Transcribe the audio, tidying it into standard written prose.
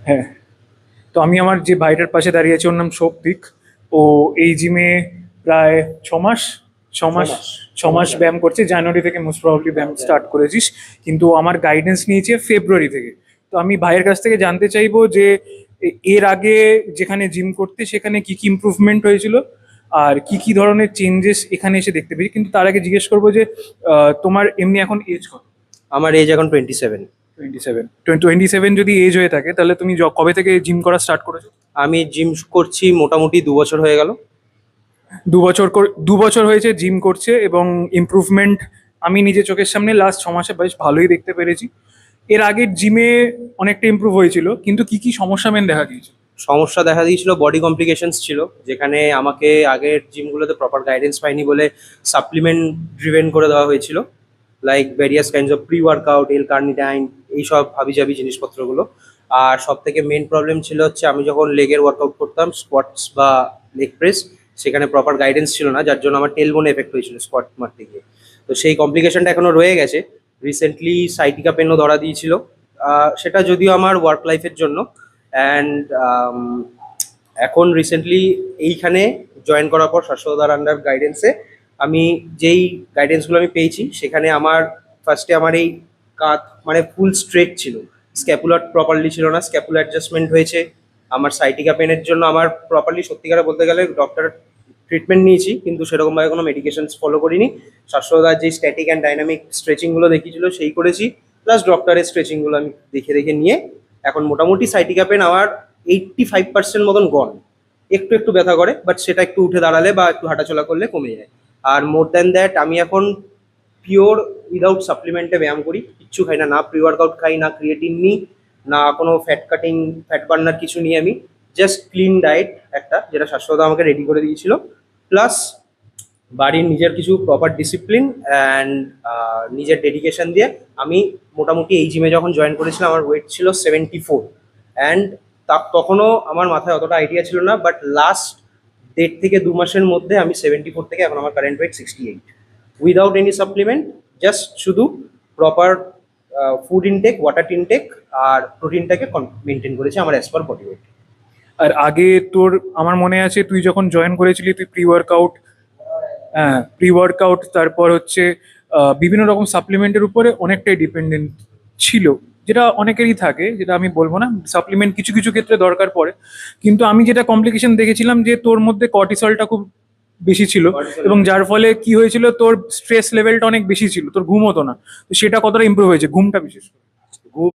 হ্যাঁ, তো আমি আমার যে ভাইটার পাশে দাঁড়িয়ে আছি ওর নাম শৌভিক। ও এই জিমে প্রায় 6 মাস, ছ মাস ছমাস। 6 মাস ব্যায়াম করছে। জানুয়ারি থেকে মোস্ট প্রবাবলি ব্যায়াম স্টার্ট করেছিস, কিন্তু ও আমার গাইডেন্স নিয়েছে ফেব্রুয়ারি থেকে। তো আমি ভাইয়ের কাছ থেকে জানতে চাইবো যে এর আগে যেখানে জিম করতে সেখানে কি কি ইমপ্রুভমেন্ট হয়েছিল আর কি কি ধরনের চেঞ্জেস এখানে এসে দেখতে পেয়েছি। কিন্তু তার আগে জিজ্ঞেস করবো যে তোমার এমনি এখন এজ কত? আমার এজ এখন 27। 27। 27 যদি এজ হয়ে থাকে তাহলে তুমি কবে থেকে জিম করা স্টার্ট করেছো? আমি জিম করছি মোটামুটি 2 বছর হয়ে গেল। 2 বছর হয়েছে জিম করছে, এবং ইমপ্রুভমেন্ট আমি নিজে চোখের সামনে লাস্ট 6 মাসে বেশ ভালোই দেখতে পেরেছি। এর আগের জিমে অনেকটা ইমপ্রুভ হয়েছিল, কিন্তু কি কি সমস্যা মেন দেখা দিয়েছে? সমস্যা দেখা দিয়েছিল, বডি কমপ্লিকেশনস ছিল, যেখানে আমাকে আগের জিমগুলোতে প্রপার গাইডেন্স পাইনি বলে সাপ্লিমেন্ট ড্রিভেন করে দেওয়া হয়েছিল, like various kinds of pre workout, L carnitine, এইসব হাবিজাবি জিনিসপত্রগুলো। আর সব থেকে মেন প্রবলেম ছিল হচ্ছে আমি যখন লেগের ওয়ার্কআউট করতাম, স্কোয়াটস বা লেগ প্রেস, সেখানে প্রপার গাইডেন্স ছিল না, যার জন্য আমার টেলবোনে এফেক্ট হয়েছিল স্কোয়াট মারতে গিয়ে। তো সেই কমপ্লিকেশনটা এখনো রয়ে গেছে। রিসেন্টলি সাইটিকা পেনও ধরা দিয়েছিল, সেটা যদিও আমার ওয়ার্ক লাইফের জন্য। অ্যান্ড এখন রিসেন্টলি এইখানে জয়েন করার পর স্বাস্থ্যদার আন্ডার গাইডেন্সে আমি যেই গাইডেন্সগুলো আমি পেয়েছি, সেখানে আমার ফার্স্টে আমার এই কাঁধ মানে ফুল স্ট্রেট ছিল, স্ক্যাপুলার প্রপারলি ছিল না, স্ক্যাপুলার অ্যাডজাস্টমেন্ট হয়েছে। আমার সাইটিকা পেনের জন্য আমার প্রপারলি সত্যিকারে বলতে গেলে ডক্টর ট্রিটমেন্ট নিয়েছি, কিন্তু সেরকমভাবে কোনো মেডিকেশনস ফলো করিনি। স্বাস্থ্যদার যে স্ট্যাটিক অ্যান্ড ডাইনামিক স্ট্রেচিংগুলো দেখিয়েছিল সেই করেছি, প্লাস ডক্টরের স্ট্রেচিংগুলো আমি দেখে দেখে নিয়ে এখন মোটামুটি সাইটিকা পেন আমার 85% মতন গন। একটু একটু ব্যথা করে, বাট সেটা একটু উঠে দাঁড়ালে বা একটু হাঁটাচলা করলে কমে যায়। আর মোর দ্যান দ্যাট আমি এখন পিওর উইদাউট সাপ্লিমেন্টে ব্যায়াম করি, কিচ্ছু খাই না, না প্রি ওয়ার্কআউট খাই, না ক্রিয়েটিন নিই, না কোনো ফ্যাট কাটিং ফ্যাট বার্নার কিছু নিই। আমি জাস্ট ক্লিন ডায়েট একটা, যেটা স্বাস্থ্যদা আমাকে রেডি করে দিয়েছিল, প্লাস বাড়ির নিজের কিছু প্রপার ডিসিপ্লিন অ্যান্ড নিজের ডেডিকেশন দিয়ে আমি মোটামুটি এই জিমে যখন জয়েন করেছিলাম আমার ওয়েট ছিল 74। অ্যান্ড তখনও আমার মাথায় অতটা আইডিয়া ছিল না, বাট লাস্ট 1.5 থেকে 2 মাসের মধ্যে আমি 74 থেকে এখন আমার current weight 68, without any supplement, just শুধু proper food intake, water intake আর প্রোটিনটাকে মেনটেন করেছি আমার অ্যাজ পার বডি ওয়েট। আর আগে তোর আমার মনে আছে তুই যখন জয়েন করেছিলি তুই প্রি ওয়ার্কআউট, হ্যাঁ প্রি ওয়ার্কআউট, তারপর হচ্ছে বিভিন্ন রকম সাপ্লিমেন্টের উপরে অনেকটাই ডিপেন্ডেন্ট ছিল, যেটা অনেকেরই থাকে, যেটা আমি বলবো না, সাপ্লিমেন্ট কিছু কিছু ক্ষেত্রে দরকার পড়ে। কিন্তু আমি যেটা কমপ্লিকেশন দেখেছিলাম যে তোর মধ্যে কর্টিসলটা খুব বেশি ছিল, এবং যার ফলে কি হয়েছিল তোর স্ট্রেস লেভেলটা অনেক বেশি ছিল, তোর ঘুম হতো না। তো সেটা কতটা ইমপ্রুভ হয়েছে ঘুমটা বিশেষ করে?